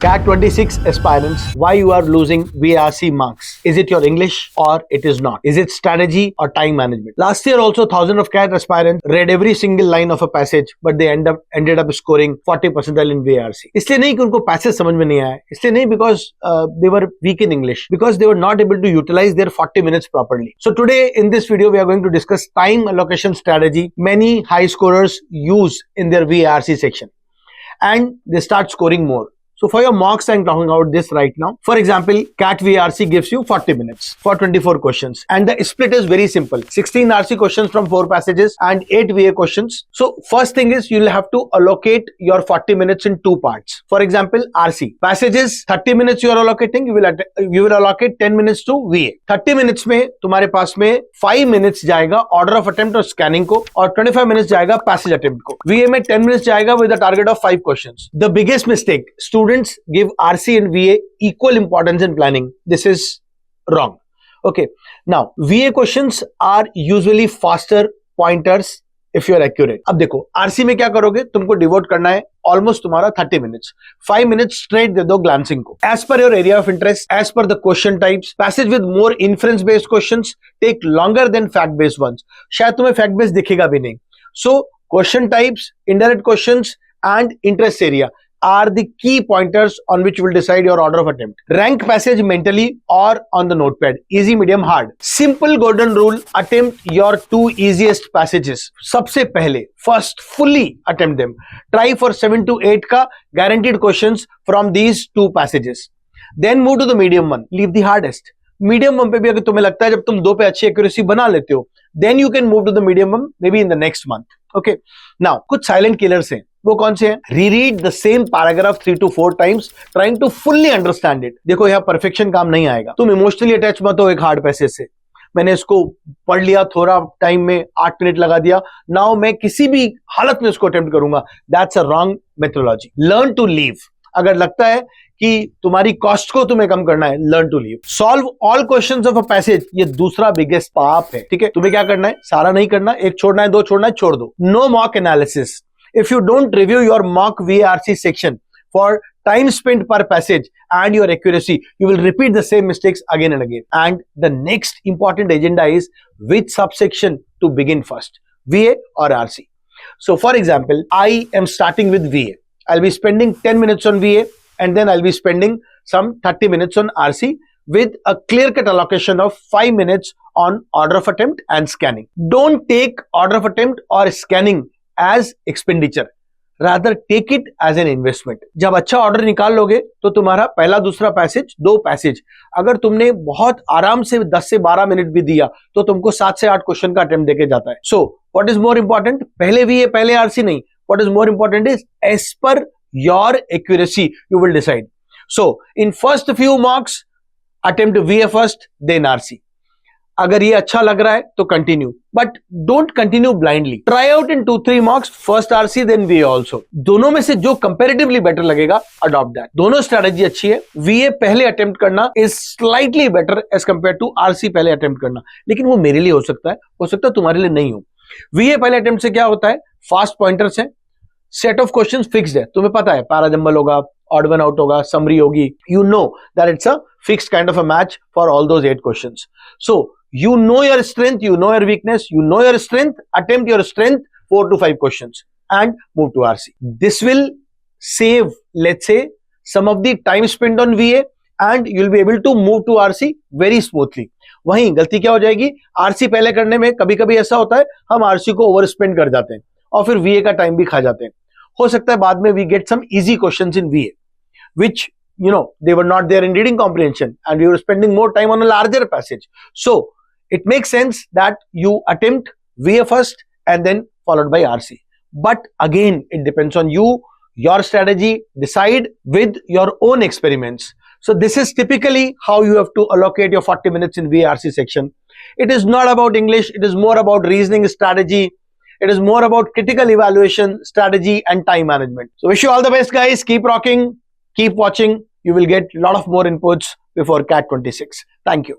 CAT 26 aspirants, why you are losing VRC marks? Is it your English or it is not? Is it strategy or time management? Last year also thousands of CAT aspirants read every single line of a passage, but they ended up scoring 40 percentile in VRC. इसलिए नहीं कि उनको passage समझ में नहीं आया, इसलिए नहीं because they were weak in English, because they were not able to utilize their 40 minutes properly. So today in this video we are going to discuss time allocation strategy many high scorers use in their VRC section, and they start scoring more. So for your mocks, I'm talking about this right now. For example, CAT VRC gives you 40 minutes for 24 questions. And the split is very simple. 16 RC questions from 4 passages and 8 VA questions. So first thing is you'll have to allocate your 40 minutes in 2 parts. For example, RC. Passages, 30 minutes you are allocating, you will allocate 10 minutes to VA. 30 minutes में तुम्हारे पास में 5 minutes जाएगा order of attempt और scanning को, और 25 minutes जाएगा passage attempt को. VA में 10 minutes जाएगा with a target of 5 questions. The biggest mistake, students give RC and VA equal importance in planning. This is wrong. Okay. Now, VA questions are usually faster pointers if you are accurate. अब देखो, RC में क्या करोगे? तुमको devote करना है almost तुम्हारा 30 minutes. 5 minutes straight दे दो glancing को. As per your area of interest, as per the question types, passage with more inference based questions take longer than fact based ones. शायद तुम्हें fact based दिखेगा भी नहीं. So, question types, indirect questions and interest area are the key pointers on which you will decide your order of attempt. Rank passage mentally or on the notepad. Easy, medium, hard. Simple golden rule, attempt your 2 easiest passages. सबसे पहले, first fully attempt them. Try for 7 to 8 का guaranteed questions from these 2 passages. Then move to the medium one. Leave the hardest. Medium one पे भी अगर तुम्हें लगता है जब तुम 2 पे अच्छी accuracy बना लेते हो, then you can move to the medium one maybe in the next month. Okay. Now, कुछ silent killers हैं. वो कौन से हैं? Reread the same paragraph 3 to 4 times trying to fully understand it. देखो यहाँ परफेक्शन काम नहीं आएगा. तुम इमोशनली अटैच मत हो एक हार्ड पैसेज से. मैंने इसको पढ़ लिया, थोड़ा टाइम में 8 मिनट लगा दिया, नाउ मैं किसी भी हालत में इसको अटेम्प्ट करूंगा. That's a wrong methodology. Learn to leave. अगर लगता है कि तुम्हारी कॉस्ट को तुम्हें कम करना है, learn to leave. Solve all questions of a passage. ये दूसरा बिगेस्ट पाप है. ठीक है, तुम्हें क्या करना है? सारा नहीं करना, एक छोड़ना है, 2 छोड़ना है, छोड़ दो. No mock analysis. If you don't review your mock VRC section for time spent per passage and your accuracy, you will repeat the same mistakes again and again. And the next important agenda is which subsection to begin first, VA or RC. So for example, I am starting with VA. I'll be spending 10 minutes on VA and then I'll be spending some 30 minutes on RC with a clear-cut allocation of 5 minutes on order of attempt and scanning. Don't take order of attempt or scanning as expenditure, rather take it as an investment. जब अच्छा order निकाल लोगे तो तुम्हारा पहला दूसरा passage 2 passage अगर तुमने बहुत आराम से 10 से 12 मिनट भी दिया तो तुमको 7 से 8 क्वेश्चन का अटेम्प्ट देके जाता है. So what is more important? पहले VA पहले RC नहीं. What is more important is as per your accuracy you will decide. So in first few marks attempt VA first then RC. अगर ये अच्छा लग रहा है तो continue, but don't continue blindly. Try out in 2-3 marks, first RC then VA also. दोनों में से जो कंपेरेटिवली बेटर लगेगा, अडॉप्ट दैट. दोनों स्ट्रेटेजी अच्छी है. VA पहले अटेम्प्ट करना is slightly better as compare to RC पहले अटेम्प्ट करना, लेकिन वो मेरे लिए हो सकता है तुम्हारे लिए नहीं हो. VA पहले अटेम्प्ट से क्या होता है? फास्ट पॉइंटर्स है, सेट ऑफ क्वेश्चंस फिक्स्ड है, तुम्हें पता है पैराजंबल होगा, ऑड वन आउट होगा, समरी होगी. You know that it's a fixed kind of a match for all those 8 questions. So you know your strength, you know your weakness, you know your strength, attempt your strength 4 to 5 questions and move to RC. This will save, let's say, some of the time spent on VA and you'll be able to move to RC very smoothly. वहीं गलती क्या हो जाएगी? RC पहले करने में कभी कभी ऐसा होता है हम RC को ओवर स्पेंड कर जाते हैं और फिर VA का टाइम भी खा जाते हैं. हो सकता है बाद में we get some easy questions in VA which they were not there in reading comprehension and we were spending more time on a larger passage. So it makes sense that you attempt VA first and then followed by RC. But again, it depends on you, your strategy, decide with your own experiments. So this is typically how you have to allocate your 40 minutes in VRC section. It is not about English. It is more about reasoning strategy. It is more about critical evaluation strategy and time management. So wish you all the best, guys. Keep rocking. Keep watching. You will get a lot of more inputs before CAT 26. Thank you.